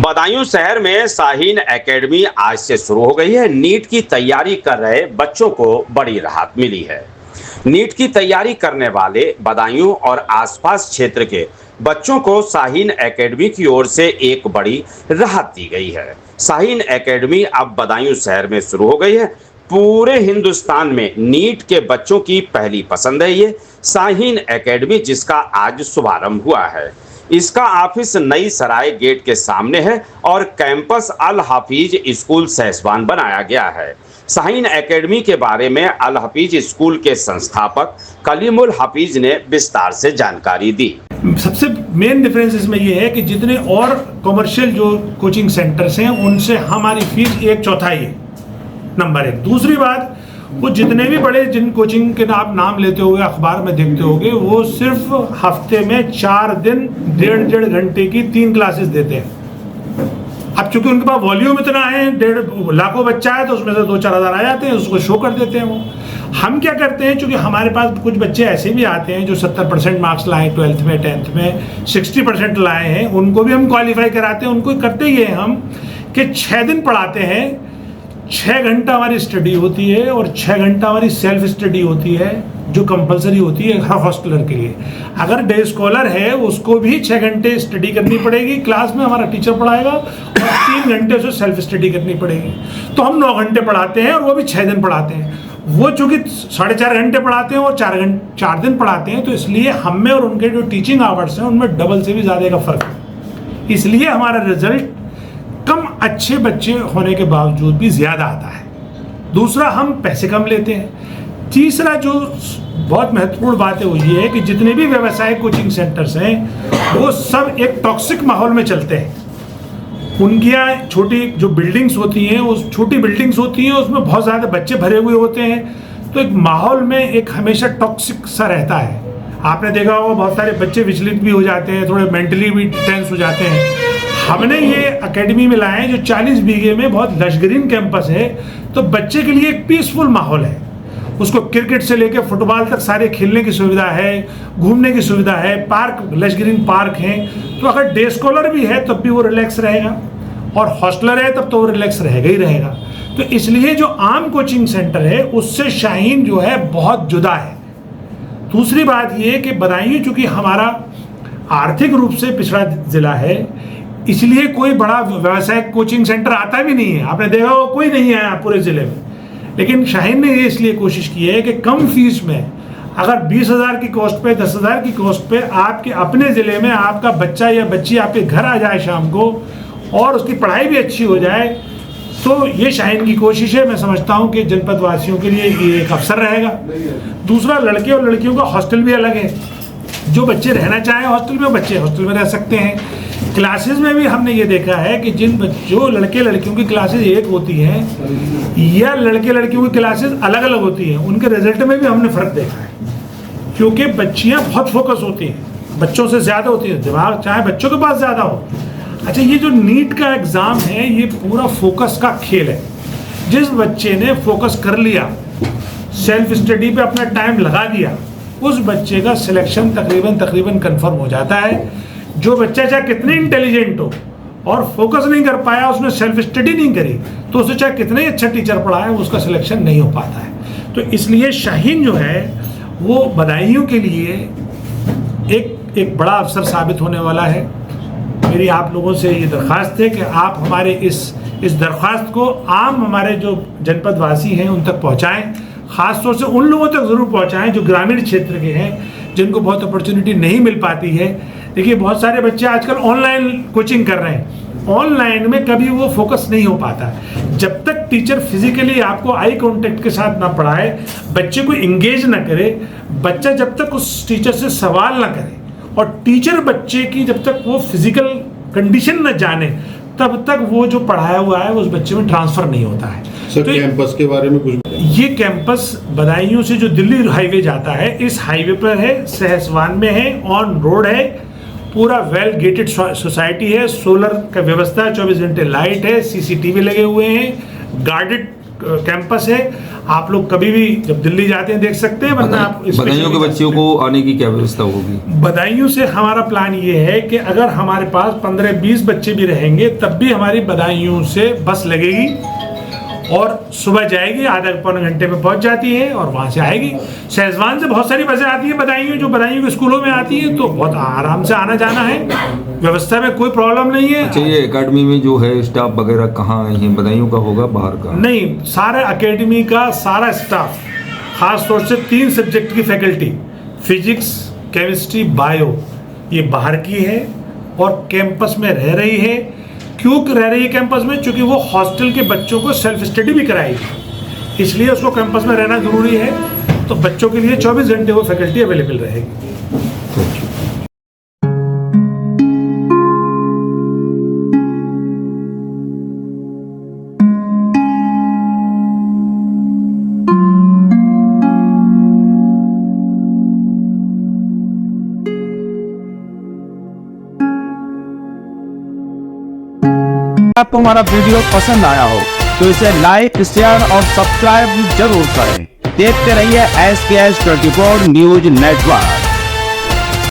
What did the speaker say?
बदायूं शहर में शाहीन एकेडमी आज से शुरू हो गई है। नीट की तैयारी कर रहे बच्चों को बड़ी राहत मिली है। नीट की तैयारी करने वाले बदायूं और आसपास क्षेत्र के बच्चों को शाहीन एकेडमी की ओर से एक बड़ी राहत दी गई है। शाहीन एकेडमी अब बदायूं शहर में शुरू हो गई है। पूरे हिंदुस्तान में नीट के बच्चों की पहली पसंद है ये शाहीन एकेडमी, जिसका आज शुभारंभ हुआ है। इसका ऑफिस नई सराय गेट के सामने है और कैंपस अल हफीज स्कूल सहसवान बनाया गया है। शाहीन एकेडमी के बारे में अल हफीज स्कूल के संस्थापक कलीमुल हफीज ने विस्तार से जानकारी दी। सबसे मेन डिफरेंस इसमें यह है कि जितने और कमर्शियल जो कोचिंग सेंटर्स हैं उनसे हमारी फीस 1/4 है, नंबर 1। दूसरी बात, वो जितने भी बड़े जिन कोचिंग के आप नाम लेते होगे, अखबार में देखते होगे, वो सिर्फ हफ्ते में 4 दिन 1.5 घंटे की 3 क्लासेस देते हैं। अब चूंकि उनके पास वॉल्यूम इतना है, 1.5 लाखों बच्चा है, तो उसमें से 2-4 हज़ार आ जाते हैं, उसको शो कर देते हैं। वो हम क्या करते हैं, चूंकि हमारे पास कुछ बच्चे ऐसे भी आते हैं जो 70% मार्क्स लाए 12th में, 10th में 60% लाए हैं, उनको भी हम क्वालिफाई कराते हैं। उनको करते ही हैं हम कि 6 दिन पढ़ाते हैं, 6 घंटा हमारी स्टडी होती है और 6 घंटा हमारी सेल्फ स्टडी होती है, जो कंपलसरी होती है हर हॉस्टलर के लिए। अगर डे स्कॉलर है उसको भी 6 घंटे स्टडी करनी पड़ेगी, क्लास में हमारा टीचर पढ़ाएगा, और 3 घंटे उसे सेल्फ स्टडी करनी पड़ेगी। तो हम 9 घंटे पढ़ाते हैं और वो भी 6 दिन पढ़ाते हैं। वो चूँकि 4.5 घंटे पढ़ाते हैं और 4 दिन पढ़ाते हैं, तो इसलिए हम में और उनके जो टीचिंग आवर्स हैं उनमें डबल से भी ज़्यादा का फ़र्क है। इसलिए हमारा रिजल्ट कम अच्छे बच्चे होने के बावजूद भी ज़्यादा आता है। दूसरा, हम पैसे कम लेते हैं। तीसरा जो बहुत महत्वपूर्ण बात है वो ये है कि जितने भी व्यवसायिक कोचिंग सेंटर्स हैं वो सब एक टॉक्सिक माहौल में चलते हैं। उनकी यहाँ छोटी जो बिल्डिंग्स होती हैं, उस छोटी बिल्डिंग्स होती हैं, उसमें बहुत ज़्यादा बच्चे भरे हुए होते हैं, तो एक माहौल में एक हमेशा टॉक्सिक सा रहता है। आपने देखा होगा बहुत सारे बच्चे विचलित भी हो जाते हैं, थोड़े मेंटली भी टेंस हो जाते हैं। हमने ये एकेडमी में लाए हैं जो 40 बीघे में बहुत लशगरीन कैंपस है, तो बच्चे के लिए एक पीसफुल माहौल है। उसको क्रिकेट से लेकर फुटबॉल तक सारे खेलने की सुविधा है, घूमने की सुविधा है, पार्क लशगरीन पार्क हैं। तो अगर डे स्कॉलर भी है तब भी वो रिलैक्स रहेगा, और हॉस्टलर है तब तो वो रिलैक्स रहेगा ही रहेगा। तो इसलिए जो आम कोचिंग सेंटर है उससे शाहीन जो है बहुत जुदा है। दूसरी बात ये कि बदायूं चूँकि हमारा आर्थिक रूप से पिछड़ा ज़िला है, इसलिए कोई बड़ा व्यावसायिक कोचिंग सेंटर आता भी नहीं है। आपने देखा हो कोई नहीं है पूरे ज़िले में। लेकिन शाहीन ने ये इसलिए कोशिश की है कि कम फीस में, अगर 20,000 की कॉस्ट पे, 10,000 की कॉस्ट पे आपके अपने ज़िले में आपका बच्चा या बच्ची आपके घर आ जाए शाम को, और उसकी पढ़ाई भी अच्छी हो जाए, तो ये शाहीन की कोशिश है। मैं समझता हूँ कि जनपद वासियों के लिए ये एक अवसर रहेगा। दूसरा, लड़के और लड़कियों का हॉस्टल भी अलग है। जो बच्चे रहना चाहें हॉस्टल में, बच्चे हॉस्टल में रह सकते हैं। क्लासेस में भी हमने ये देखा है कि जो लड़के लड़कियों की क्लासेस एक होती हैं या लड़के लड़कियों की क्लासेस अलग अलग होती हैं, उनके रिजल्ट में भी हमने फ़र्क देखा है। क्योंकि बच्चियाँ बहुत फोकस होती हैं, बच्चों से ज़्यादा होती है, दिमाग चाहे बच्चों के पास ज़्यादा हो। अच्छा, ये जो नीट का एग्ज़ाम है ये पूरा फोकस का खेल है। जिस बच्चे ने फोकस कर लिया, सेल्फ स्टडी पे अपना टाइम लगा दिया, उस बच्चे का सिलेक्शन तकरीबन कंफर्म हो जाता है। जो बच्चा चाहे कितने इंटेलिजेंट हो और फोकस नहीं कर पाया, उसने सेल्फ स्टडी नहीं करी, तो उसे चाहे कितने ही अच्छा टीचर पढ़ाए, उसका सिलेक्शन नहीं हो पाता है। तो इसलिए शाहीन जो है वो बदायूं के लिए एक बड़ा अवसर साबित होने वाला है। मेरी आप लोगों से ये दरख्वास्त है कि आप हमारे इस दरख्वास्त को आम हमारे जो जनपद वासी हैं उन तक पहुँचाएँ। ख़ास तौर से उन लोगों तक ज़रूर पहुँचाएँ जो ग्रामीण क्षेत्र के हैं, जिनको बहुत अपॉर्चुनिटी नहीं मिल पाती है। देखिए, बहुत सारे बच्चे आजकल ऑनलाइन कोचिंग कर रहे हैं। ऑनलाइन में कभी वो फोकस नहीं हो पाता। जब तक टीचर फिजिकली आपको आई कांटेक्ट के साथ ना पढ़ाए, बच्चे को इंगेज ना करे, बच्चा जब तक उस टीचर से सवाल ना करे, और टीचर बच्चे की जब तक वो फिजिकल कंडीशन न जाने, तब तक वो जो पढ़ाया हुआ है उस बच्चे में ट्रांसफ़र नहीं होता है। सर, तो कैंपस के बारे में कुछ? ये कैंपस बदायूं से जो दिल्ली हाईवे जाता है, इस हाईवे पर है, सहसवान में है, ऑन रोड है, पूरा वेल गेटेड सोसाइटी है, सोलर का व्यवस्था है, 24 घंटे लाइट है, CCTV लगे हुए हैं, गार्डेड कैंपस है। आप लोग कभी भी जब दिल्ली जाते हैं देख सकते हैं, वरना आप बदायूं के बच्चों को आने की क्या व्यवस्था होगी? बदायूं से हमारा प्लान ये है कि अगर हमारे पास 15-20 बच्चे भी रहेंगे तब भी हमारी बदायूं से बस लगेगी और सुबह जाएगी, आधा पौने घंटे में पहुंच जाती है और वहां से आएगी। सहजवान से बहुत सारी बसें आती हैं बदायूं, जो बदायूं के स्कूलों में आती है, तो बहुत आराम से आना जाना है, व्यवस्था में कोई प्रॉब्लम नहीं है। अच्छा, ये एकेडमी में जो है स्टाफ वगैरह कहाँ है? बदायूं का होगा, बाहर का? नहीं, सारे एकेडमी का सारा स्टाफ, खास तौर से 3 सब्जेक्ट की फैकल्टी, फिजिक्स, केमिस्ट्री, बायो, ये बाहर की है और कैंपस में रह रही है। क्यों रह रही है कैंपस में? क्योंकि वो हॉस्टल के बच्चों को सेल्फ स्टडी भी कराएगी, इसलिए उसको कैंपस में रहना जरूरी है। तो बच्चों के लिए 24 घंटे वो फैकल्टी अवेलेबल रहेगी। आपको हमारा वीडियो पसंद आया हो तो इसे लाइक, शेयर और सब्सक्राइब जरूर करें। देखते रहिए SKS 24 न्यूज नेटवर्क।